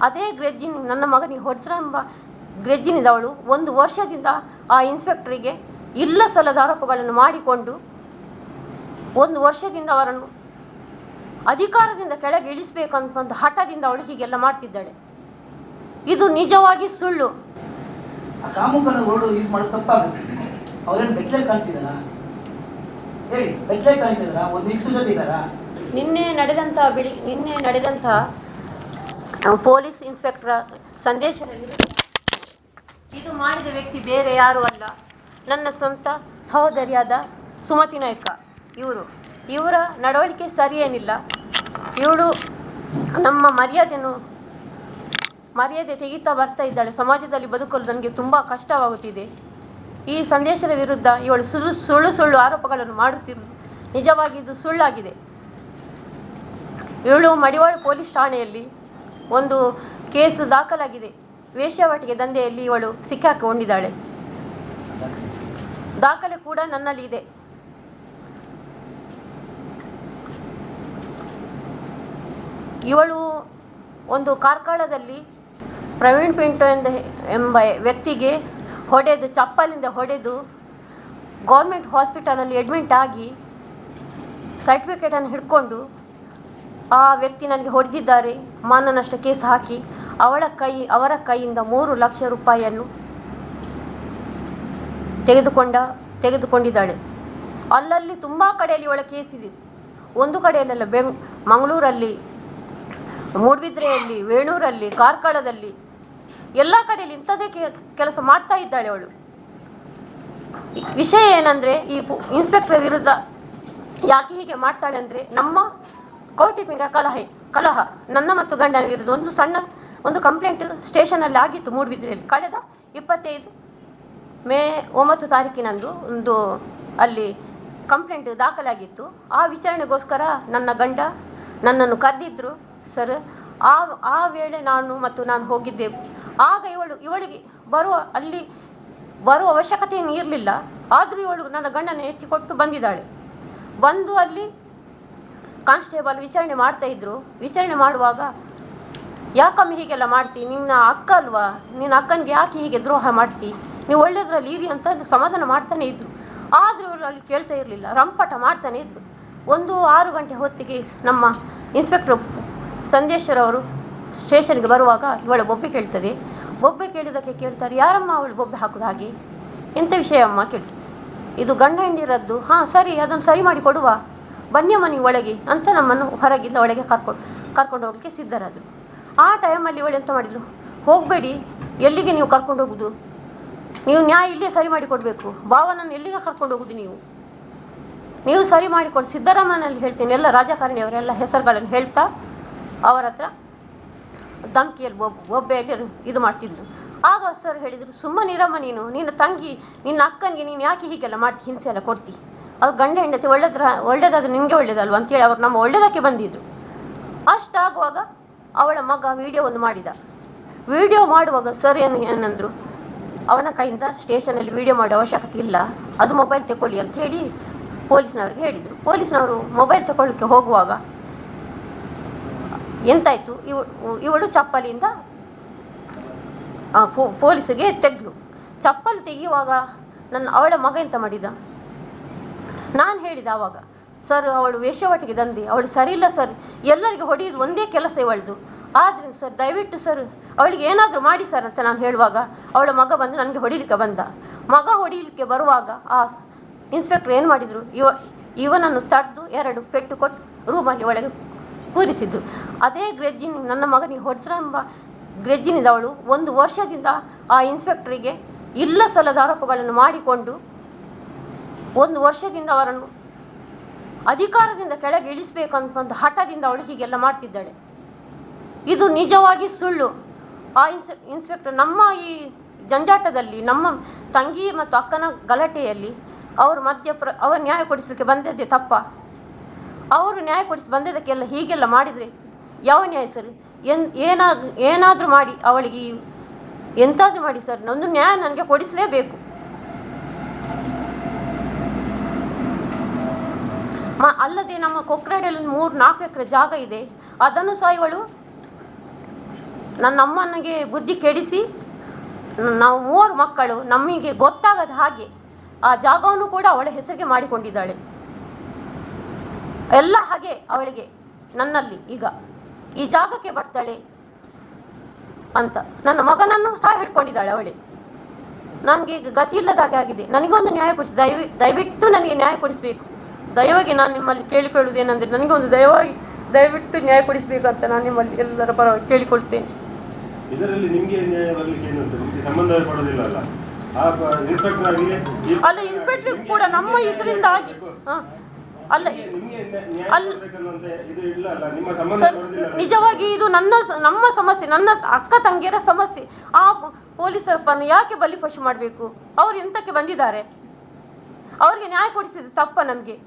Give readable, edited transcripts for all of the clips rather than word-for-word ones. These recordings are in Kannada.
ಅದೇ ಗ್ರೆಜ್ಜಿನ ನನ್ನ ಮಗನಿಗೆ ಹೊಡೆದ್ರೆಂಬ ಗ್ರೆಜ್ಜಿನಿದವಳು 1 ವರ್ಷದಿಂದ ಆ ಇನ್ಸ್ಪೆಕ್ಟರಿಗೆ ಇಲ್ಲ ಸಲ್ಲದ ಆರೋಪಗಳನ್ನು ಮಾಡಿಕೊಂಡು 1 ವರ್ಷದಿಂದ ಅವರನ್ನು ಅಧಿಕಾರದಿಂದ ಕೆಳಗೆ ಇಳಿಸಬೇಕಂತ ಹಠದಿಂದ ಅವಳು ಹೀಗೆಲ್ಲ ಮಾಡ್ತಿದ್ದಾಳೆ. ಇದು ನಿಜವಾಗಿ ಸುಳ್ಳು. ಕಾಮುಕನ ರೋಡು ಯೂಸ್ ಮಾಡೋದು ತಪ್ಪಾಗುತ್ತೆ. ಅವರೇನು ಬೆಟ್ಲೆ ಕಳಿಸಿದಾರ ಹೇಳಿ, ಬೆಟ್ಲೆ ಕಳಿಸಿದಾರ ಒಂದು ಇಕ್ಸು ಜೊತೆ ಇದ್ದಾರಾ? ನಿನ್ನೆ ನಡೆದಂಥ ಪೊಲೀಸ್ ಇನ್ಸ್ಪೆಕ್ಟರ್ ಸಂದೇಶದಲ್ಲಿ ಇದು ಮಾಡಿದ ವ್ಯಕ್ತಿ ಬೇರೆ ಯಾರೂ ಅಲ್ಲ, ನನ್ನ ಸ್ವಂತ ಸಹೋದರಿಯಾದ ಸುಮತಿ ನಾಯ್ಕ. ಇವರ ನಡವಳಿಕೆ ಸರಿಯೇನಿಲ್ಲ. ಇವಳು ನಮ್ಮ ಮರ್ಯಾದೆ ತೆಗಿತಾ ಬರ್ತಾ ಇದ್ದಾಳೆ. ಸಮಾಜದಲ್ಲಿ ಬದುಕಲು ನನಗೆ ತುಂಬ ಕಷ್ಟವಾಗುತ್ತಿದೆ. ಈ ಸಂದೇಶದ ವಿರುದ್ಧ ಇವಳು ಸುಳ್ಳು ಆರೋಪಗಳನ್ನು ಮಾಡುತ್ತಿರುವುದು ನಿಜವಾಗಿ ಇದು ಸುಳ್ಳಾಗಿದೆ. ಇವಳು ಮಡಿವಾಳ ಪೊಲೀಸ್ ಠಾಣೆಯಲ್ಲಿ ಒಂದು ಕೇಸ್ ದಾಖಲಾಗಿದೆ. ವೇಶ್ಯಾವಾಟಿಕೆ ದಂಧೆಯಲ್ಲಿ ಇವಳು ಸಿಕ್ಕಾಕೊಂಡಿದ್ದಾಳೆ. ದಾಖಲೆ ಕೂಡ ನನ್ನಲ್ಲಿ ಇದೆ. ಇವಳು ಒಂದು ಕಾರ್ಕಳದಲ್ಲಿ ಪ್ರವೀಣ್ ಪಿಂಟೋ ಎಂಬ ವ್ಯಕ್ತಿಗೆ ಚಪ್ಪಲಿಂದ ಹೊಡೆದು ಗೌರ್ಮೆಂಟ್ ಹಾಸ್ಪಿಟಲಲ್ಲಿ ಅಡ್ಮಿಂಟ್ ಆಗಿ ಸರ್ಟಿಫಿಕೇಟನ್ನು ಹಿಡ್ಕೊಂಡು ಆ ವ್ಯಕ್ತಿ ನನಗೆ ಹೊಡೆದಿದ್ದಾರೆ ಮಾನನಷ್ಟ ಕೇಸ್ ಹಾಕಿ ಅವರ ಕೈಯಿಂದ 3 ಲಕ್ಷ ರೂಪಾಯಿಯನ್ನು ತೆಗೆದುಕೊಂಡಿದ್ದಾಳೆ. ಅಲ್ಲಲ್ಲಿ ತುಂಬ ಕಡೆಯಲ್ಲಿ ಇವಳ ಕೇಸ್ ಇದೆ. ಒಂದು ಕಡೆಯಲ್ಲೆಲ್ಲ ಮಂಗಳೂರಲ್ಲಿ, ಮೂಡುಬಿದ್ರೆಯಲ್ಲಿ, ವೇಣೂರಲ್ಲಿ, ಕಾರ್ಕಳದಲ್ಲಿ ಎಲ್ಲ ಕಡೆಯಲ್ಲಿ ಇಂಥದ್ದೇ ಕೆಲಸ ಮಾಡ್ತಾ ಇದ್ದಾಳೆ ಅವಳು. ವಿಷಯ ಏನಂದರೆ, ಈ ಇನ್ಸ್ಪೆಕ್ಟರ್ ವಿರುದ್ಧ ಯಾಕೆ ಹೀಗೆ ಮಾಡ್ತಾಳೆ ಅಂದರೆ, ನಮ್ಮ ಕೌಟುಂಬಿಕ ಕಲಹ ನನ್ನ ಮತ್ತು ಗಂಡನ ವಿರುದ್ಧ ಒಂದು ಕಂಪ್ಲೇಂಟ್ ಸ್ಟೇಷನಲ್ಲಿ ಆಗಿತ್ತು. ಮೂಡುಬಿದ್ರೆಯಲ್ಲಿ ಕಳೆದ 25 ಮೇ 9 ತಾರೀಕಿನಂದು ಅಲ್ಲಿ ಕಂಪ್ಲೇಂಟ್ ದಾಖಲಾಗಿತ್ತು. ಆ ವಿಚಾರಣೆಗೋಸ್ಕರ ನನ್ನ ಗಂಡ ನನ್ನನ್ನು ಕರೆದಿದ್ದರು ಸರ್. ಆ ವೇಳೆ ನಾನು ಹೋಗಿದ್ದೆವು. ಆಗ ಇವಳಿಗೆ ಬರುವ ಅವಶ್ಯಕತೆ ಇರಲಿಲ್ಲ. ಆದರೂ ಇವಳು ನನ್ನ ಗಂಡನ ಎತ್ತಿಕೊಟ್ಟು ಬಂದಿದ್ದಾಳೆ. ಬಂದು ಅಲ್ಲಿ ಕಾನ್ಸ್ಟೇಬಲ್ ವಿಚಾರಣೆ ಮಾಡ್ತಾಯಿದ್ರು. ವಿಚಾರಣೆ ಮಾಡುವಾಗ, ಯಾಕಮ್ಮ ಹೀಗೆಲ್ಲ ಮಾಡ್ತಿ, ನಿನ್ನ ಅಕ್ಕ ಅಲ್ವಾ, ನಿನ್ನ ಅಕ್ಕನಿಗೆ ಯಾಕೆ ಹೀಗೆ ದ್ರೋಹ ಮಾಡ್ತಿ, ನೀವು ಒಳ್ಳೆಯದ್ರಲ್ಲಿ ಇರಿ ಅಂತ ಸಮಾಧಾನ ಮಾಡ್ತಾನೆ ಇದ್ದರು. ಆದರೂ ಇವರು ಅಲ್ಲಿ ಕೇಳ್ತಾ ಇರಲಿಲ್ಲ, ರಂಪಾಟ ಮಾಡ್ತಾನೆ ಇದ್ದರು. 6 ಗಂಟೆ ಹೊತ್ತಿಗೆ ನಮ್ಮ ಇನ್ಸ್ಪೆಕ್ಟರ್ ಸಂದೇಶ್ವರವರು ಸ್ಟೇಷನ್ಗೆ ಬರುವಾಗ ಇವಳ ಬೊಬ್ಬೆ ಕೇಳ್ತದೆ. ಬೊಬ್ಬೆ ಕೇಳಿದ್ದಕ್ಕೆ ಕೇಳ್ತಾರೆ, ಯಾರಮ್ಮ ಅವಳು ಬೊಬ್ಬೆ ಹಾಕೋದು ಹಾಗೆ, ಎಂಥ ವಿಷಯ ಅಮ್ಮ ಕೇಳ್ತಾರೆ. ಇದು ಗಂಡ ಹೆಂಡಿರದ್ದು. ಹಾಂ ಸರಿ, ಅದನ್ನು ಸರಿ ಮಾಡಿ ಕೊಡುವ, ಬನ್ನಿಯಮ್ಮ ನೀವು ಒಳಗೆ ಅಂತ ನಮ್ಮನ್ನು ಹೊರಗಿಂದ ಒಳಗೆ ಕರ್ಕೊಂಡು ಹೋಗಲಿಕ್ಕೆ ಸಿದ್ಧರಾದರು. ಆ ಟೈಮಲ್ಲಿ ಇವಳು ಎಂತ ಮಾಡಿದರು, ಹೋಗಬೇಡಿ, ಎಲ್ಲಿಗೆ ನೀವು ಕರ್ಕೊಂಡು ಹೋಗೋದು, ನೀವು ನ್ಯಾಯ ಇಲ್ಲೇ ಸರಿ ಮಾಡಿ ಕೊಡಬೇಕು, ಭಾವನನ್ನು ಎಲ್ಲಿಗೆ ಕರ್ಕೊಂಡು ಹೋಗೋದು, ನೀವು ಸರಿ ಮಾಡಿಕೊಡಿ, ಸಿದ್ದರಾಮಯ್ಯನಲ್ಲಿ ಹೇಳ್ತೀನಿ, ಎಲ್ಲ ರಾಜಕಾರಣಿಯವರೆಲ್ಲ ಹೆಸರುಗಳನ್ನು ಹೇಳ್ತಾ ಅವರ ಹತ್ರ ಧಮಕಿಯಲ್ಲಿ ಬೊಬ್ಬೆಯಲ್ಲಿ ಇದು ಮಾಡ್ತಿದ್ರು. ಆಗ ಸರ್ ಹೇಳಿದರು, ಸುಮ್ಮನಿರಮ್ಮ, ನಿನ್ನ ತಂಗಿ ನಿನ್ನ ಅಕ್ಕನಿಗೆ ನೀನು ಯಾಕೆ ಹೀಗೆಲ್ಲ ಮಾಡ್ತಿ, ಹಿಂಸೆ ಎಲ್ಲ ಕೊಡ್ತಿ, ಅದು ಗಂಡ ಹೆಂಡತಿ ಒಳ್ಳೇದಾದ್ರೆ ನಿಮಗೆ ಒಳ್ಳೇದಲ್ವ ಅಂತೇಳಿ ಅವರು ನಮ್ಮ ಒಳ್ಳೇದಕ್ಕೆ ಬಂದಿದ್ದರು. ಅಷ್ಟಾಗುವಾಗ ಅವಳ ಮಗ ವಿಡಿಯೋ ಮಾಡಿದ. ವಿಡಿಯೋ ಮಾಡುವಾಗ ಸರ್ ಏನಂದರು, ಅವನ ಕೈಯಿಂದ ಸ್ಟೇಷನಲ್ಲಿ ವಿಡಿಯೋ ಮಾಡೋ ಅವಶ್ಯಕತೆ ಇಲ್ಲ, ಅದು ಮೊಬೈಲ್ ತಗೊಳ್ಳಿ ಅಂತ ಹೇಳಿ ಪೊಲೀಸ್ನವ್ರಿಗೆ ಹೇಳಿದರು. ಪೊಲೀಸ್ನವರು ಮೊಬೈಲ್ ತಗೊಳ್ಳಿಕ್ಕೆ ಹೋಗುವಾಗ ಎಂತಾಯಿತು, ಇವಳು ಚಪ್ಪಲಿಂದ ಪೊಲೀಸಿಗೆ ತೆಗೆದು ಚಪ್ಪಲಿ ತೆಗೆಯುವಾಗ ಅವಳ ಮಗ ಎಂತ ಮಾಡಿದ, ನಾನು ಹೇಳಿದೆ ಆವಾಗ, ಸರ್ ಅವಳು ವೇಶ್ಯಾವಾಟಿಕೆ ದಂಧೆ, ಅವಳು ಸರಿ ಇಲ್ಲ ಸರ್, ಎಲ್ಲರಿಗೆ ಹೊಡೆಯೋದು ಒಂದೇ ಕೆಲಸ ಇವಳದು, ಆದ್ದರಿಂದ ಸರ್ ದಯವಿಟ್ಟು ಸರ್ ಅವಳಿಗೆ ಏನಾದರೂ ಮಾಡಿ ಸರ್ ಅಂತ ನಾನು ಹೇಳುವಾಗ ಅವಳ ಮಗ ಬಂದು ನನಗೆ ಹೊಡಿಲಿಕ್ಕೆ ಬಂದ. ಮಗ ಹೊಡಿಲಿಕ್ಕೆ ಬರುವಾಗ ಆ ಇನ್ಸ್ಪೆಕ್ಟರ್ ಏನು ಮಾಡಿದರು, ಇವನನ್ನು ತಡೆದು 2 ಪೆಟ್ಟು ಕೊಟ್ಟು ರೂಮಲ್ಲಿ ಒಳಗೆ ಕೂರಿಸಿದ್ದು. ಅದೇ ನನ್ನ ಮಗನಿಗೆ ಹೊಡೆದ್ರೆಂಬ ಗ್ರೆಜ್ಜಿನಿದವಳು 1 ವರ್ಷದಿಂದ ಆ ಇನ್ಸ್ಪೆಕ್ಟರಿಗೆ ಇಲ್ಲ ಸಲ್ಲದ ಆರೋಪಗಳನ್ನು ಮಾಡಿಕೊಂಡು 1 ವರ್ಷದಿಂದ ಅವರನ್ನು ಅಧಿಕಾರದಿಂದ ಕೆಳಗೆ ಇಳಿಸಬೇಕಂತ ಹಠದಿಂದ ಅವಳು ಹೀಗೆಲ್ಲ ಮಾಡ್ತಿದ್ದಾಳೆ. ಇದು ನಿಜವಾಗಿ ಸುಳ್ಳು. ಆ ಇನ್ಸ್ಪೆಕ್ಟರ್ ನಮ್ಮ ಈ ಜಂಜಾಟದಲ್ಲಿ, ನಮ್ಮ ತಂಗಿ ಮತ್ತು ಅಕ್ಕನ ಗಲಾಟೆಯಲ್ಲಿ ಅವರು ನ್ಯಾಯ ಕೊಡಿಸಲಿಕ್ಕೆ ಬಂದದ್ದೇ ತಪ್ಪ. ಅವರು ನ್ಯಾಯ ಕೊಡಿಸಿ ಬಂದದಕ್ಕೆಲ್ಲ ಹೀಗೆಲ್ಲ ಮಾಡಿದರೆ ಯಾವ ನ್ಯಾಯ ಸರ್? ಏನಾದರೂ ಮಾಡಿ ಅವಳಿಗೆ ಎಂತಾದರೂ ಮಾಡಿ ಸರ್, ಒಂದು ನ್ಯಾಯ ನನಗೆ ಕೊಡಿಸಲೇಬೇಕು. ಅಲ್ಲದೆ ನಮ್ಮ ಕೊಕ್ರಾಡಿಯಲ್ಲಿ 3-4 ಎಕರೆ ಜಾಗ ಇದೆ, ಅದನ್ನು ಸಹ ಇವಳು ನನ್ನ ಅಮ್ಮನಿಗೆ ಬುದ್ಧಿ ಕೆಡಿಸಿ ನಾವು 3 ಮಕ್ಕಳು ನಮಗೆ ಗೊತ್ತಾಗದ ಹಾಗೆ ಆ ಜಾಗವನ್ನು ಕೂಡ ಅವಳ ಹೆಸರಿಗೆ ಮಾಡಿಕೊಂಡಿದ್ದಾಳೆ. ಎಲ್ಲ ಹಾಗೆ ಅವಳಿಗೆ ನನ್ನಲ್ಲಿ ಈಗ ಈ ಜಾಗಕ್ಕೆ ಬರ್ತಾಳೆ ಅಂತ ನನ್ನ ಮಗನನ್ನು ಸಹ ಹಿಡ್ಕೊಂಡಿದ್ದಾಳೆ ಅವಳೇ. ನನಗೆ ಈಗ ಗತಿ ಇಲ್ಲದಾಗೆ ಆಗಿದೆ. ನನಗೊಂದು ನ್ಯಾಯ ಕೊಡಿಸಿ, ದಯವಿಟ್ಟು ನನಗೆ ನ್ಯಾಯ ಕೊಡಿಸಬೇಕು. ದಯವಾಗಿ ನಾನು ನಿಮ್ಮಲ್ಲಿ ಕೇಳಿಕೊಳ್ಳುವುದೇನೆಂದರೆ ನನಗೊಂದು ದಯವಿಟ್ಟು ನ್ಯಾಯ ಕೊಡಿಸಬೇಕಂತ ನಾನು ನಿಮ್ಮಲ್ಲಿ ಎಲ್ಲರ ಪರವಾಗಿ ಕೇಳಿಕೊಳ್ತೇನೆ. ಇದರಲ್ಲಿ ನಿಮಗೆ ನ್ಯಾಯ ಬರಲಿಕ್ಕೆ ಏನು ನಿಮಗೆ ಸಂಬಂಧ ಪಡೋದಿಲ್ಲ ಅಲ್ಲ? ಇನ್ಸ್ಪೆಕ್ಟರ್ ಆಗಲಿ ಅಲ್ಲ, ಇನ್ಸ್ಪೆಕ್ಟರ್ ಕೂಡ ನಮ್ಮ ಇದರಿಂದ ಆಗಿ ಅಲ್ಲ ನಿಜವಾಗಿ ಇದು ನಮ್ಮ ಸಮಸ್ಯೆ, ನನ್ನ ಅಕ್ಕ ತಂಗಿಯರ ಸಮಸ್ಯೆ. ಆ ಪೊಲೀಸರಪ್ಪನ್ನು ಯಾಕೆ ಬಲಿಪಶು ಮಾಡಬೇಕು? ಅವ್ರು ಎಂತಕ್ಕೆ ಬಂದಿದ್ದಾರೆ? ಅವ್ರಿಗೆ ನ್ಯಾಯ ಕೊಡಿಸಿದ ತಪ್ಪ ನಮ್ಗೆ?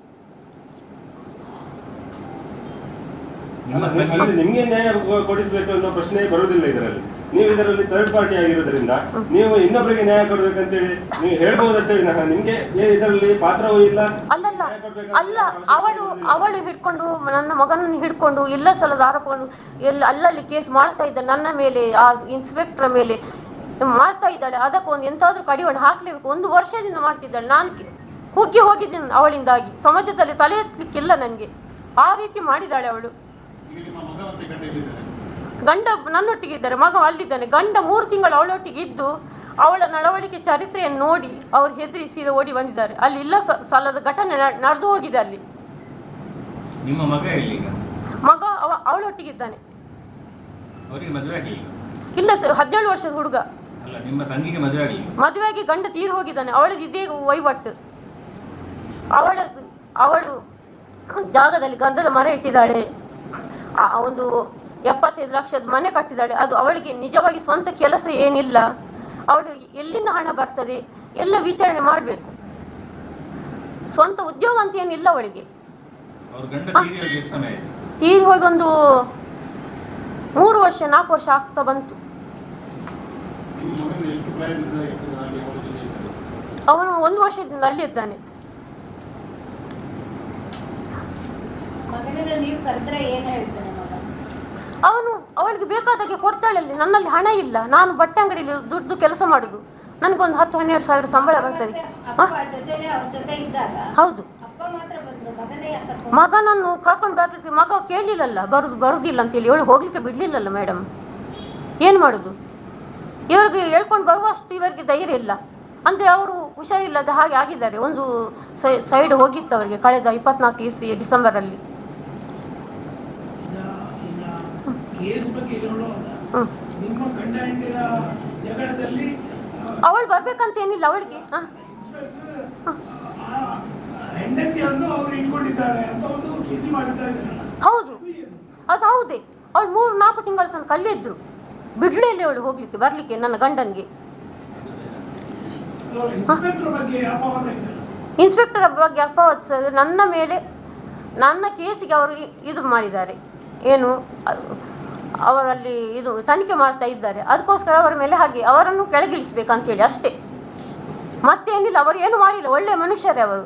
ನಿಮ್ಗೆ ನ್ಯಾಯ ಕೊಡಿಸಬೇಕು ಅನ್ನೋ ಪ್ರಶ್ನೆ ಬರುವುದಿಲ್ಲ ಇದರಲ್ಲಿ. ನೀವು ಇದರಲ್ಲಿ ಥರ್ಡ್ ಪಾರ್ಟಿ ಆಗಿರೋದ್ರಿಂದ ನೀವು ಇನ್ನೊಬ್ಬರಿಗೆ ನ್ಯಾಯ ಕೊಡ್ಬೇಕಂತೇಳಿ ನೀವು ಹೇಳ್ಬಹುದಷ್ಟೇ ವಿನಃ ನಿಮ್ಗೆ ಇದರಲ್ಲಿ ಪಾತ್ರವೂ ಇಲ್ಲ. ಅಲ್ಲ, ಅವಳು ಹಿಡ್ಕೊಂಡು ನನ್ನ ಮಗನನ್ನು ಹಿಡ್ಕೊಂಡು ಇಲ್ಲ ಸಲದ ಆರೋಪವನ್ನು ಅಲ್ಲಲ್ಲಿ ಕೇಸ್ ಮಾಡ್ತಾ ಇದ್ದಾಳೆ ನನ್ನ ಮೇಲೆ, ಆ ಇನ್ಸ್ಪೆಕ್ಟರ್ ಮೇಲೆ ಮಾಡ್ತಾ ಇದ್ದಾಳೆ. ಅದಕ್ಕೊಂದು ಎಂತಾದ್ರೂ ಕಡಿವಾಣ ಹಾಕ್ಲೇಬೇಕು. 1 ವರ್ಷದಿಂದ ಮಾಡ್ತಿದ್ದಾಳೆ. ನಾನು ಹುಗ್ಗಿ ಹೋಗಿದ್ದೀನಿ ಅವಳಿಂದಾಗಿ. ಸಮಾಜದಲ್ಲಿ ತಲೆ ಎತ್ತಲಿಕ್ಕಿಲ್ಲ ನನಗೆ. ಆ ರೀತಿ ಮಾಡಿದ್ದಾಳೆ ಅವಳು. ಗಂಡ ನನ್ನೊಟ್ಟಿಗೆ ಇದ್ದಾರೆ, ಮಗ ಅಲ್ಲಿದ್ದಾನೆ. ಗಂಡ 3 ತಿಂಗಳು ಅವಳೊಟ್ಟಿಗೆ ಇದ್ದು ಅವಳ ನಡವಳಿಕೆ ಚರಿತ್ರೆಯನ್ನು ನೋಡಿ ಅವ್ರು ಹೆದರಿ ಸೀದಾ ಓಡಿ ಬಂದಿದ್ದಾರೆ. ಅಲ್ಲಿ ಇಲ್ಲ ಸಲ್ಲದ ಘಟನೆ ನಡೆದು ಹೋಗಿದೆ ಅಲ್ಲಿ. ನಿಮ್ಮ ಮಗ ಮಗ ಅವಳೊಟ್ಟಿಗೆ ಇದ್ದಾನೆ. ಇಲ್ಲ ಸರ್, 17 ವರ್ಷದ ಹುಡುಗ. ಮದುವೆಯಾಗಿ ಗಂಡ ತೀರು ಹೋಗಿದ್ದಾನೆ. ಅವಳಿಗೆ ಇದೇ ವಹಿವಾಟು. ಅವಳು ಜಾಗದಲ್ಲಿ ಗಂಧದ ಮರ ಇಟ್ಟಿದ್ದಾಳೆ. ಒಂದು 75 ಲಕ್ಷದ ಮನೆ ಕಟ್ಟಿದ್ದಾಳೆ. ಅದು ಅವಳಿಗೆ ನಿಜವಾಗಿ ಸ್ವಂತ ಕೆಲಸ ಏನಿಲ್ಲ. ಅವಳು ಎಲ್ಲಿಂದ ಹಣ ಬರ್ತದೆ ಎಲ್ಲ ವಿಚಾರಣೆ ಮಾಡಬೇಕು. ಸ್ವಂತ ಉದ್ಯೋಗ ಅಂತ ಏನಿಲ್ಲ ಅವಳಿಗೆ. ತೀರಿ ಹೋಗಿ ಒಂದು 3 ವರ್ಷ 4 ವರ್ಷ ಆಗ್ತಾ ಬಂತು. ಅವನು 1 ವರ್ಷದಿಂದ ಅಲ್ಲಿ ಇದ್ದಾನೆ. ಅವನು ಅವಳಿಗೆ ಬೇಕಾದಾಗೆ ಕೊಡ್ತಾಳಲ್ಲಿ. ನನ್ನಲ್ಲಿ ಹಣ ಇಲ್ಲ, ನಾನು ಬಟ್ಟೆ ಅಂಗಡಿಯಲ್ಲಿ ದುಡ್ಡು ಕೆಲಸ ಮಾಡುದು. ನನಗೊಂದು 10-12 ಸಾವಿರ ಸಂಬಳ ಬರ್ತದೆ. ಹೌದು, ಮಗನನ್ನು ಕರ್ಕೊಂಡು ಬರ್ಲಿಕ್ಕೆ ಮಗ ಕೇಳಲಿಲ್ಲಲ್ಲ, ಬರುದಿಲ್ಲ ಅಂತೇಳಿ. ಇವಳು ಹೋಗ್ಲಿಕ್ಕೆ ಬಿಡ್ಲಿಲ್ಲಲ್ಲ ಮೇಡಮ್. ಏನು ಮಾಡುದು? ಇವರಿಗೆ ಹೇಳ್ಕೊಂಡು ಬರುವಷ್ಟು ಇವರಿಗೆ ಧೈರ್ಯ ಇಲ್ಲ. ಅಂದರೆ ಅವರು ಹುಷಾರಿಲ್ಲದ ಹಾಗೆ ಆಗಿದ್ದಾರೆ. ಒಂದು ಸೈಡ್ ಹೋಗಿತ್ತು ಅವರಿಗೆ ಕಳೆದ 24 ಇಸ್ವಿ ಡಿಸೆಂಬರಲ್ಲಿ. ಅವಳು ಬರ್ಬೇಕಂತ ಏನಿಲ್ಲ ಅವಳಿಗೆ. ಹೌದು, ಅದು ಹೌದೇ. ಅವಳು 3-4 ತಿಂಗಳ ತನಕ ಅಲ್ಲೇ ಇದ್ರು. ಬಿಡ್ಲಿಲ್ಲ ಅವಳು ಹೋಗ್ಲಿಕ್ಕೆ ಬರ್ಲಿಕ್ಕೆ ನನ್ನ ಗಂಡನ್ಗೆ. ಇನ್ಸ್ಪೆಕ್ಟರ್ ಬಗ್ಗೆ ಅಪವಾದ ಸರ್. ನನ್ನ ಮೇಲೆ, ನನ್ನ ಕೇಸಿಗೆ ಅವರು ಇದು ಮಾಡಿದ್ದಾರೆ. ಏನು ಅವರಲ್ಲಿ ಇದು ತನಿಖೆ ಮಾಡ್ತಾ ಇದ್ದಾರೆ. ಅದಕ್ಕೋಸ್ಕರ ಅವರ ಮೇಲೆ ಹಾಗೆ ಅವರನ್ನು ಕೆಳಗಿಳಿಸ್ಬೇಕಂತೇಳಿ ಅಷ್ಟೇ, ಮತ್ತೇನಿಲ್ಲ. ಅವರು ಏನು ಮಾಡಿಲ್ಲ, ಒಳ್ಳೆ ಮನುಷ್ಯರೇ ಅವರು.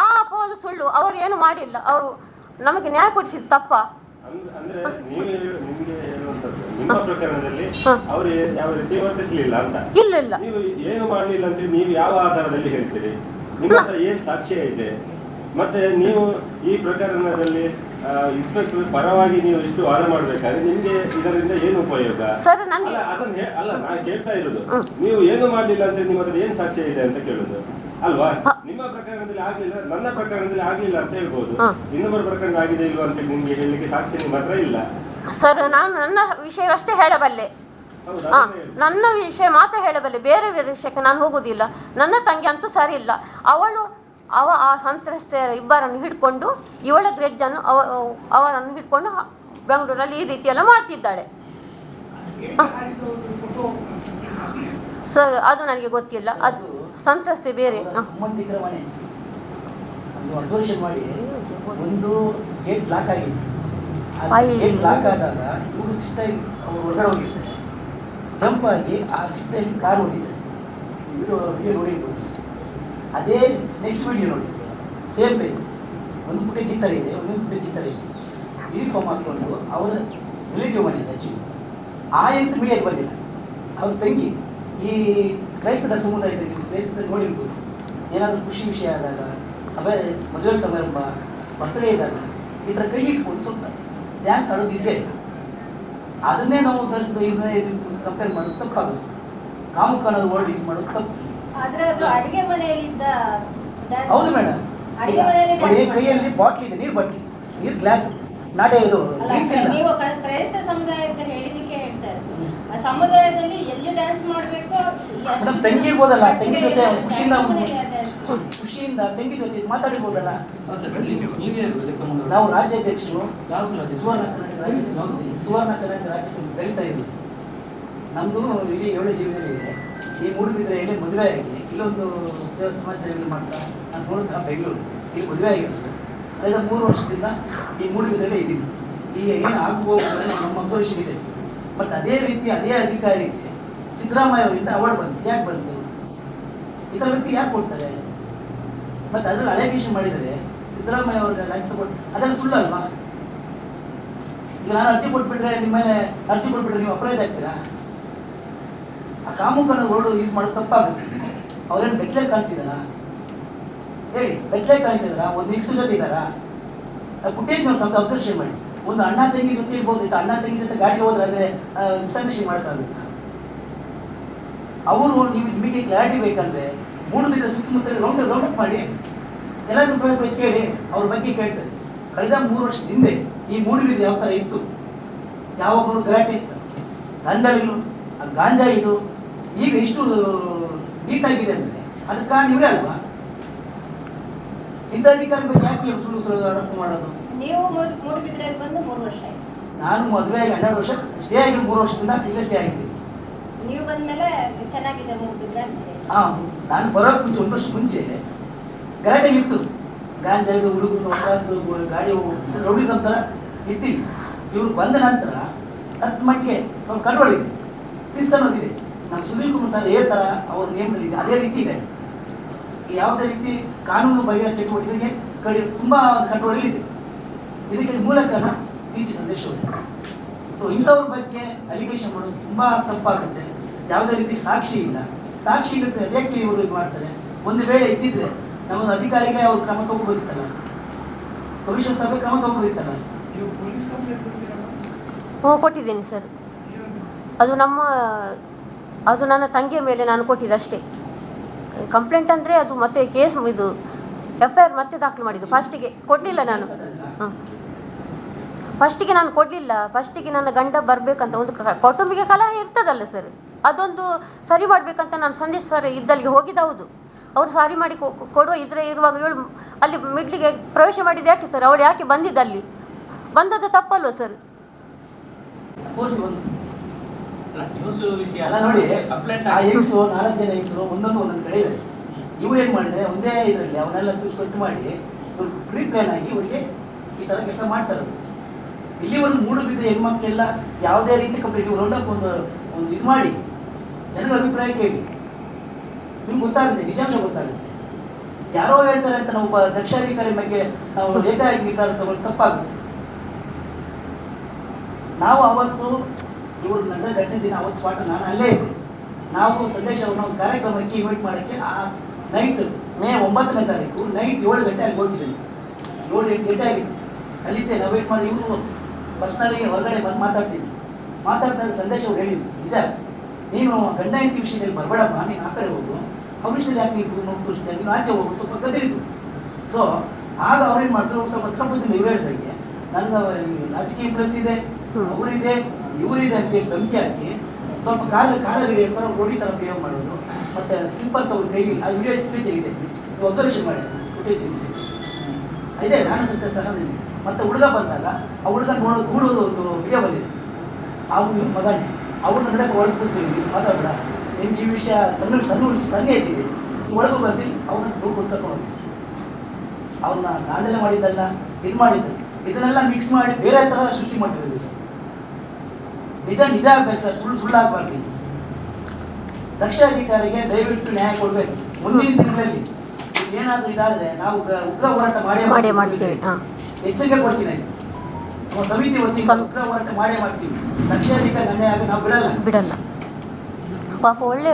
ಆ ಅಪವಾದ ಸುಳ್ಳು. ಅವರು ಏನು ಮಾಡಿಲ್ಲ. ಅವರು ನಮಗೆ ನ್ಯಾಯ ಕೊಡಿಸಿದ ತಪ್ಪ. ಅಂದ್ರೆ ನಿಮ್ಗೆ ಹೇಳುವಂತದ್ದು ನಿಮ್ಮ ಪ್ರಕರಣದಲ್ಲಿ ಅವರು ಯಾವ ರೀತಿ ವರ್ತಿಸಲಿಲ್ಲ ಅಂತ. ಇಲ್ಲ, ನೀವು ಏನು ಮಾಡಲಿಲ್ಲ ಅಂತ ನೀವು ಯಾವ ಆಧಾರದಲ್ಲಿ ಹೇಳ್ತೀರಿ? ನಿಮ್ಮ ಹತ್ರ ಏನ್ ಸಾಕ್ಷ್ಯ ಇದೆ? ಮತ್ತೆ ನೀವು ಈ ಪ್ರಕರಣದಲ್ಲಿ ಇನ್ಸ್ಪೆಕ್ಟರ್ ಪರವಾಗಿ ನೀವು ಇಷ್ಟು ವಾದ ಮಾಡ್ಬೇಕಾದ್ರೆ ನಿಮ್ಗೆ ಇದರಿಂದ ಏನು ಉಪಯೋಗ? ಅಲ್ಲ, ನಾನು ಕೇಳ್ತಾ ಇರೋದು ನೀವು ಏನು ಮಾಡಲಿಲ್ಲ ಅಂತ ನಿಮ್ಮ ಹತ್ರ ಏನ್ ಸಾಕ್ಷ್ಯ ಇದೆ ಅಂತ ಕೇಳುದು ಅಲ್ವಾ? ನಿಮ್ಮ ಪ್ರಕರಣದಲ್ಲಿ ಆಗ್ಲಿಲ್ಲ, ನನ್ನ ಪ್ರಕರಣದಲ್ಲಿ ಆಗ್ಲಿಲ್ಲ ಅಂತ ಹೇಳ್ಬೋದು. ಇನ್ನೊಬ್ಬರ ಪ್ರಕರಣ ಆಗಿದೆ ಇಲ್ವಾ ಅಂತ ನಿಮ್ಗೆ ಹೇಳಲಿಕ್ಕೆ ಸಾಕ್ಷ್ಯ ನಿಮ್ಮ ಹತ್ರ ಇಲ್ಲ ಸರ್. ನಾನು ನನ್ನ ವಿಷಯ ಅಷ್ಟೇ ಹೇಳಬಲ್ಲೆ. ನನ್ನ ವಿಷಯ ಮಾತ್ರ ಹೇಳಬಲ್ಲೆ, ಬೇರೆ ವಿಷಯಕ್ಕೆ ನಾನು ಹೋಗುದಿಲ್ಲ. ನನ್ನ ತಂಗಿ ಅಂತೂ ಸರಿ ಇಲ್ಲ. ಆ ಸಂತ್ರಸ್ತೆಯರ ಇಬ್ಬರನ್ನು ಹಿಡ್ಕೊಂಡು, ಇವಳ ಗ್ರೆಜ್ಜನ್ನು ಅವರನ್ನು ಹಿಡ್ಕೊಂಡು ಬೆಂಗಳೂರಲ್ಲಿ ಈ ರೀತಿ ಎಲ್ಲ ಮಾಡ್ತಿದ್ದಾಳೆ ಸರ್. ಅದು ನನಗೆ ಗೊತ್ತಿಲ್ಲ. ಅದು ಸಂತ್ರಸ್ತೆ ಬೇರೆ. ಸಂಬಂಧಿಕರ ಮನೆ ಅಬ್ಸರ್ವೇಷನ್ ಮಾಡಿ ಒಂದು ಗೇಟ್ ಲಾಕ್ ಆಗಿತ್ತು. ಗೇಟ್ ಲಾಕ್ ಆದಾಗ ಇವರು ಸಿಟ್ಟಾಗಿ ಅವರು ಹೊರಗಡೆ ಹೋಗಿರ್ತಾರೆ. ಜಂಪ್ ಆಗಿ ಆ ಸಿಟ್ಟಲ್ಲಿ ಕಾರ್ ಹೋಗಿದ್ದಾರೆ. ವಿಡಿಯೋ ನೋಡಿರ್ಬೋದು. ಅದೇ ನೆಕ್ಸ್ಟ್ ವಿಡಿಯೋ ನೋಡಿ, ಸೇಮ್ ಪ್ಲೇಸ್. ಒಂದು ಪುಟ್ಟೆ ಚಿತ್ತರ ಇದೆ, ಒಂದೊಂದು ಪುಟ್ಟೆ ಚಿತ್ತರ ಇದೆ. ಯೂನಿಫಾರ್ಮ್ ಹಾಕ್ಕೊಂಡು ಅವರ ರಿಲೇಟಿವ್ ಮನೆ ಇದೆ ಆ್ಯಕ್ಚುಲಿ. ಆ ಹೆಂಗ್ಸ್ ಮೀಡಿಯಾಗೆ ಬಂದಿಲ್ಲ. ಅವ್ರ ತಂಗಿ ಈ ಕ್ರೈಸ್ತರ ಸಮುದಾಯದಲ್ಲಿ ಕ್ರೈಸ್ತದಲ್ಲಿ ನೋಡಿರ್ಬೋದು, ಏನಾದರೂ ಖುಷಿ ವಿಷಯ ಆದಾಗ, ಸಭೆ ಮದುವೆ ಸಮಾರಂಭ, ಬರ್ತ್ಡೇ ಇದ್ದಾಗ ಈ ಥರ ಕೈ ಇಟ್ಕೊಂಡು ಸ್ವಲ್ಪ ಡ್ಯಾನ್ಸ್ ಆಡೋದಿದೆ. ಅದನ್ನೇ ನಾವು ಧರಿಸಿದ ಇದನ್ನ ಕಂಪೇರ್ ಮಾಡೋದು ತಪ್ಪಾಗುತ್ತೆ. ಕಾಮುಕ ಅನ್ನೋದು ವರ್ಡ್ ಯೂಸ್ ಮಾಡೋದು ತಪ್ಪು. ಆದ್ರೆ ಅದು ಅಡಿಗೆ ಮನೆಯಲ್ಲಿದ್ದ dance. ಹೌದು ಮೇಡಮ್. ಅಡಿಗೆ ಮನೆಯಲ್ಲಿ ನೋಡಿ, dance ಕೈಯಲ್ಲಿ ಬಾಟ್ಲಿ ಇದೆ, ನೀರು ಬಾಟ್ಲಿ, ನೀರು ಗ್ಲಾಸ್, ನಾಟೆ ಇದು ಅಲ್ಲ, ಡ್ರಿಂಕ್ಸ್ ಇಲ್ಲ. ನೀವು ಕ್ರೈಸ್ತ ಸಮುದಾಯ ಅಂತ ಹೇಳಿದಕ್ಕೆ ಹೇಳ್ತಾ ಇರೋದು. ಆ ಸಮುದಾಯದಲ್ಲಿ ಎಲ್ಲಿ ಡ್ಯಾನ್ಸ್ ಮಾಡ್ಬೇಕೋ ಮೇಡಮ್ ತಂಗಿ ಇರ್ಬೋದಲ್ಲ, ತಂಗಿ ಜೊತೆ ಖುಷಿಯಿಂದ dance. ಖುಷಿಯಿಂದ ತಂಗಿ ಜೊತೆ ಮಾತಾಡಿರ್ಬೋದಲ್ಲ. ಅಲ್ಲ ಸರ್, ನೀವೇ ಸಂಬಂಧ ನಾವು ರಾಜ್ಯಾಧ್ಯಕ್ಷರು ಯಾವ್ದು ರಾಜ್ಯ ಸುವರ್ಣ ಕರ್ನಾಟಕ ರಾಜ್ಯ ಸಮಿತಿ, ಸುವರ್ಣ ಕರ್ನಾಟಕ ರಾಜ್ಯ ಸಮಿತಿ ಕರೀತಾ ಇದ್ದೀವಿ. ನಮ್ಮದು ಇಡೀ 7 ಜಿಲ್ಲೆಯಲ್ಲಿ ಈ ಮೂಡುಬಿದಿರೆಯಲ್ಲಿ ಮದುವೆ ಆಗಿ ಇಲ್ಲೊಂದು ಸಮಾಜ ಸೇವೆ ಮಾಡ್ತಾ ನಾನು ನೋಡಿದ ಬೆಂಗಳೂರು ಇಲ್ಲಿ ಮದುವೆ ಆಗಿರೋದು. ಕಳೆದ 3 ವರ್ಷದಿಂದ ಈ ಮೂಡುಬಿದಿರೆಯಲ್ಲೇ ಇದ್ದೀವಿ. ಈಗ ಏನು ಆಗ್ಬೋದು ಅಂದರೆ ನಮ್ಮ ಅಬ್ಸರ್ವೇಷನ್ ಇದೆ. ಬಟ್ ಅದೇ ರೀತಿ ಅದೇ ಅಧಿಕಾರಿಗೆ ಸಿದ್ದರಾಮಯ್ಯ ಅವರಿಂದ ಅವಾರ್ಡ್ ಬಂತು. ಯಾಕೆ ಬಂತು? ಈ ಥರ ವ್ಯಕ್ತಿ ಯಾಕೆ ಕೊಡ್ತಾರೆ? ಮತ್ತು ಅದರಲ್ಲಿ ಅಲೆಗೇಷನ್ ಮಾಡಿದರೆ ಸಿದ್ದರಾಮಯ್ಯ ಅವ್ರಿಗೆ ಲಂಚ ಕೊಟ್ಟು ಅದೆಲ್ಲ ಸುಳ್ಳು ಅಲ್ವಾ? ಈಗ ನಾನು ಅರ್ಜಿ ಕೊಟ್ಬಿಟ್ರೆ ನಿಮ್ಮ ಮೇಲೆ ಅರ್ಜಿ ಕೊಟ್ಬಿಟ್ರೆ ನೀವು ಅಪರಾಧ ಆಗ್ತೀರಾ? ಆ ಕಾಮುಕನ ವರ್ಡ್ ಯೂಸ್ ಮಾಡೋದು ತಪ್ಪಾಗುತ್ತೆ. ಅವ್ರೇನು ಬೆಟ್ಲೆ ಕಾಣಿಸಿದಾರ? ಹೇಳಿ, ಬೆಟ್ಲೆ ಕಾಣಿಸಿದಾರ? ಒಂದು ನಿಕ್ಸ್ ಜೊತೆ ಇದ್ದಾರಾ? ಪುಟ್ಟೇಜ್ ನಾವು ಸ್ವಲ್ಪ ಅಬ್ಸರ್ವೇಷನ್ ಮಾಡಿ. ಒಂದು ಅಣ್ಣ ತಂಗಿ ಜೊತೆ ಇರ್ಬೋದು, ಅಣ್ಣ ತಂಗಿ ಜೊತೆ ಗಾಡಿಗೆ ಹೋದ್ರೆ ಅದೇ ಮಿಸ್ಅಂಡರ್ಸ್ಟ್ಯಾಂಡಿಂಗ್ ಮಾಡೋಕ್ಕಾಗುತ್ತಾ? ಅವರು ನಿಮಗೆ ಕ್ಲಾರಿಟಿ ಬೇಕಂದ್ರೆ ಮೂಡುಬಿದಿರೆ ಸುತ್ತಮುತ್ತಲ ರೌಂಡ್ ಅಪ್ ಮಾಡಿ ಎಲ್ಲರೂ ಕೇಳಿ ಅವ್ರ ಬಗ್ಗೆ ಕೇಳ್ತಾರೆ. ಕಳೆದ 3 ವರ್ಷದ ಹಿಂದೆ ಈ ಮೂಡುಬಿದಿರೆ ಯಾವ ಥರ ಇತ್ತು, ಯಾವಾಗಲೂ ಗಲಾಟೆ ಇತ್ತು, ದಂಧಗಳು, ಗಾಂಜಾ ಇದು, ಈಗ ಇಷ್ಟು ನೀಟಾಗಿದೆ ಅಂದರೆ ಅದಕ್ಕೆ ಕಾರಣ ಇವರೇ ಅಲ್ವಾ? ಇಂಥ ಅಧಿಕಾರಿ ಬಗ್ಗೆ ಯಾಕೆ ಸುಳ್ಳು ಸುಳ್ಳು ಆರೋಪ ಮಾಡೋದು? ನೀವು ಮೂಡುಬಿದಿರೆಗೆ ಬಂದು 3 ವರ್ಷ ಆಯ್ತು. ನಾನು ಮದುವೆ ಆಗಿ 12 ವರ್ಷ, ಸ್ಟೇ ಆಗಿ 3 ವರ್ಷದಿಂದ ಇಲ್ಲೇ ಸ್ಟೇ ಆಗಿದ್ದೀನಿ. ನೀವು ಬಂದ್ಮೇಲೆ ಚೆನ್ನಾಗಿದೆ ಮೂಡುಬಿದಿರೆ ಅಂತ ಹೇಳಿ. ನಾನು ಬರೋಕ್ಕೆ ಮುಂಚೆ 1 ವರ್ಷ ಮುಂಚೆ ಗಲಾಟೆ ಇತ್ತು. ಗಾಂಜಾ ಇದು, ಹುಡುಗರು ಒಟ್ಟಾಸು, ಗಾಡಿ ರೌಡಿಸಮ್ ಥರ ಇರ್ತೀವಿ. ಇವ್ರು ಬಂದ ನಂತರ ತಕ್ಕ ಮಟ್ಟಿಗೆ ಸ್ವಲ್ಪ ಕಂಟ್ರೋಲ್ ಇದೆ, ಶಿಸ್ತು ಅನ್ನೋದಿದೆ. ನಮ್ಮ ಸುನೀಲ್ ಕುಮಾರ್ ಸರ್ ಥರ ಅವ್ರ ನೇಮದಲ್ಲಿ ಅದೇ ರೀತಿ ಇದೆ. ಯಾವುದೇ ರೀತಿ ಕಾನೂನು ಬಗೆಹರ ಚಟುವಟಿಕೆಗೆ ತುಂಬ ಕಂಟ್ರೋಲ್ ಇದೆ. ಇದಕ್ಕೆ ಮೂಲ ಕಾರಣ ಟಿ.ಜಿ. ಸಂದೇಶ್ ಅವರು. ಸೊ ಇಂಥವ್ರ ಬಗ್ಗೆ ಅಲಿಗೇಷನ್ ಮಾಡೋದು ತುಂಬ ತಪ್ಪಾಗುತ್ತೆ. ಯಾವುದೇ ರೀತಿ ಸಾಕ್ಷಿ ಇಲ್ಲ. ಸಾಕ್ಷಿ ಇರುತ್ತೆ, ಅದಕ್ಕೆ ಇವರು ಇದು ಮಾಡ್ತಾರೆ. ಒಂದು ವೇಳೆ ಇದ್ದಿದ್ರೆ ನಮ್ಮೊಂದು ಅಧಿಕಾರಿಗೆ ಅವ್ರು ಕ್ರಮ ತಗೋಬೋದಿತ್ತಲ್ಲ, ಕಮಿಷನ್ ಸಭೆ ಕ್ರಮ ತಗೋಬೋದಿತ್ತಲ್ಲ. ಕೊಟ್ಟಿದ್ದೀನಿ ಸರ್. ಅದು ನನ್ನ ತಂಗಿಯ ಮೇಲೆ ನಾನು ಕೊಟ್ಟಿದ್ದು ಅಷ್ಟೇ. ಕಂಪ್ಲೇಂಟ್ ಅಂದರೆ ಅದು ಮತ್ತೆ ಕೇಸ್ ಇದು FIR ಮತ್ತೆ ದಾಖಲು ಮಾಡಿದ್ದು. ಫಸ್ಟಿಗೆ ಕೊಡಲಿಲ್ಲ ನಾನು. ಫಸ್ಟಿಗೆ ನಾನು ಕೊಡಲಿಲ್ಲ. ಫಸ್ಟಿಗೆ ನನ್ನ ಗಂಡ ಬರಬೇಕಂತ ಒಂದು ಕೌಟುಂಬಿಕ ಕಲಹ ಇರ್ತದಲ್ಲ ಸರ್, ಅದೊಂದು ಸರಿ ಮಾಡಬೇಕಂತ ನಾನು ಸಂದೇಶ್ ಸರ್ ಇದ್ದಲ್ಲಿಗೆ ಹೋಗಿದ್ದು. ಹೌದು, ಅವರು ಸಾರಿ ಮಾಡಿ ಕೊಡುವ ಇರುವಾಗ ಇವಳು ಅಲ್ಲಿ ಮಿಡ್ಲಿಗೆ ಪ್ರವೇಶ ಮಾಡಿದ್ದು ಯಾಕೆ ಸರ್? ಅವಳು ಯಾಕೆ ಬಂದಿದ್ದು? ಅಲ್ಲಿ ಬಂದದ್ದು ತಪ್ಪಲ್ವ ಸರ್? ಅಲ್ಲ ನೋಡಿ, ಆ ಹೆಂಗ್ಸು 4 ಜನ ಹೆಂಗ್ಸರು ಒಂದೊಂದು ಕಡೆ ಇದೆ. ಇವ್ರು ಏನು ಮಾಡಿದ್ರೆ ಒಂದೇ ಇದರಲ್ಲಿ ಅವನ್ನೆಲ್ಲ ಸೊಟ್ಟು ಮಾಡಿ ಇವ್ರು ಪ್ರೀ ಪ್ಲಾನ್ ಆಗಿ ಇವರಿಗೆ ಈ ಥರ ಕೆಲಸ ಮಾಡ್ತಾರೆ. ಇಲ್ಲಿವರೆಗೂ ಮೂಡುಬಿದ್ರೆ ಹೆಣ್ಮಕ್ಳೆಲ್ಲ ಯಾವುದೇ ರೀತಿ ಕಂಪ್ಲೀಟ್ ಇವ್ರು ರೌಂಡಪ್ ಒಂದು ಇದು ಮಾಡಿ ಜನರ ಅಭಿಪ್ರಾಯ ಕೇಳಿ ನಿಮ್ಗೆ ಗೊತ್ತಾಗುತ್ತೆ, ನಿಜಾಂಶ ಗೊತ್ತಾಗುತ್ತೆ. ಯಾರೋ ಹೇಳ್ತಾರೆ ಅಂತ ನಾವು ಒಬ್ಬ ದಕ್ಷಾಧಿಕಾರಿ ಬಗ್ಗೆ ನಾವು ಏಕಾಏಕಿ ನಿರ್ಧಾರ ತಗೊಂಡು ತಪ್ಪಾಗುತ್ತೆ. ನಾವು ಅವತ್ತು ಇವರು ನಡೆದ ಘಟನೆ ದಿನ ಅವತ್ತು ಸ್ಪಾಟ್ ನಾನು ಅಲ್ಲೇ ಇದ್ದೆ. ನಾವು ಸಂದೇಶ್ ಅವ್ರನ್ನ ಒಂದು ಕಾರ್ಯಕ್ರಮಕ್ಕೆ ಇನ್ವೈಟ್ ಮಾಡೋಕ್ಕೆ ಆ ನೈಟ್ ಮೇ 9ನೇ ತಾರೀಕು ನೈಟ್ 7 ಗಂಟೆ ಅಲ್ಲಿ ಹೋಗಿದ್ದೀನಿ. 7-8 ಗಂಟೆ ಆಗಿತ್ತು. ಅಲ್ಲಿದ್ದೆ. ನಾವು ವೇಟ್ ಮಾಡಿ ಇವರು ಪರ್ಸ್ನಲಿ ಹೊರಗಡೆ ಬಂದು ಮಾತಾಡ್ದಾಗ ಸಂದೇಶ್ ಅವ್ರು ಹೇಳಿದ್ರು, ನಿಜ ನೀನು ಗಂಡ ಹೆಂಡತಿ ವಿಷಯದಲ್ಲಿ ಬರಬೇಡಮ್ಮ, ನೀನು ಆ ಕಡೆ ಹೋಗು, ಅವ್ರ ವಿಷಯದಲ್ಲಿ ಯಾಕೆ ನೀವು ನೋವು ತೋರಿಸ್ತೀಯ, ನೀನು ಆಚೆ ಹೋಗು, ಸ್ವಲ್ಪ ಗದರಿತು. ಸೊ ಆಗ ಅವ್ರೇನು ಮಾಡಿದ್ರು, ಸ್ವಲ್ಪ ಹತ್ರ ಬಂದಿಲ್ಲ. ಇವ್ರು ಹೇಳಿದಾಗೆ ನನಗೆ ರಾಜಕೀಯ ಪ್ಲಸ್ ಇದೆ, ಅವರಿದೆ ಇವರಿದೆ ಅಂತೇಳಿ ಧಮಕಿ ಹಾಕಿ ಸ್ವಲ್ಪ ಕಾಲ ಹಿಡಿಯೋ ಥರ ರೋಡಿ ಥರ ಬಿಹೇವ್ ಮಾಡೋದು, ಮತ್ತು ಸ್ಲಿಪ್ಪರ್ ತಗೊಂಡು ಕೈಗೆ ಆ ವಿಡಿಯೋ ಫುಟೇಜ್ ಇದೆ, ನೀವು ಅಬ್ಸರ್ವೇಷನ್ ಮಾಡಿ. ಫುಟೇಜ್ ಇದೆ ನಾನು ಸಹದಲ್ಲಿ. ಮತ್ತು ಹುಡುಗ ಬಂದಾಗ ಆ ಹುಡುಗ ಕೂಡೋದು ಒಂದು ವಿಡಿಯೋ ಬಂದಿದೆ. ಅವನು ಮಗನೇ ಅವ್ರನ್ನ ನಡಕ್ಕೆ ಒಳಗೆ ಕೂತ್ಕೊಂಡು ಮಾತಾಡ, ನಿಮ್ಗೆ ಈ ವಿಷಯ ಸಣ್ಣ ಹೆಚ್ಚಿದೆ, ಒಳಗೂ ಬಂದು ಅವ್ರನ್ನ ದುಡ್ಡು ತಗೊಂಡು ಅವ್ರನ್ನ ನಾನೆಲ್ಲ ಮಾಡಿದ್ದಲ್ಲ, ಇದು ಮಾಡಿದ್ದ, ಇದನ್ನೆಲ್ಲ ಮಿಕ್ಸ್ ಮಾಡಿ ಬೇರೆ ಥರ ಸೃಷ್ಟಿ ಮಾಡಿರೋದು. ನಿಜ ಆಗ್ಬೇಕು ಸರ್, ಸುಳ್ಳು ಆಗ್ಬಾರ್ದು. ದಕ್ಷ ಅಧಿಕಾರಿಗೆ ದಯವಿಟ್ಟು ನ್ಯಾಯ ಕೊಡ್ಬೇಕು. ಮುಂದಿನ ದಿನಗಳಲ್ಲಿ ಏನಾದರೂ ಇದಾದ್ರೆ ನಾವು ಉಗ್ರ ಹೋರಾಟ ಮಾಡೇ ಮಾಡ್ತೀವಿ. ಎಚ್ಚರಿಕೆ ಕೊಡ್ತೀನಿ. ಸಮಿತಿ ವತಿಯಿಂದ ಉಗ್ರ ಹೋರಾಟ ಮಾಡೇ ಮಾಡ್ತೀವಿ. ಲಕ್ಷಾಧಿಕ ಅನ್ಯಾಯ ಆಗಿ ನಾವು ಬಿಡಲ್ಲ. ಬಿಡಲ್ಲ. ಪಾಪ ಒಳ್ಳೆ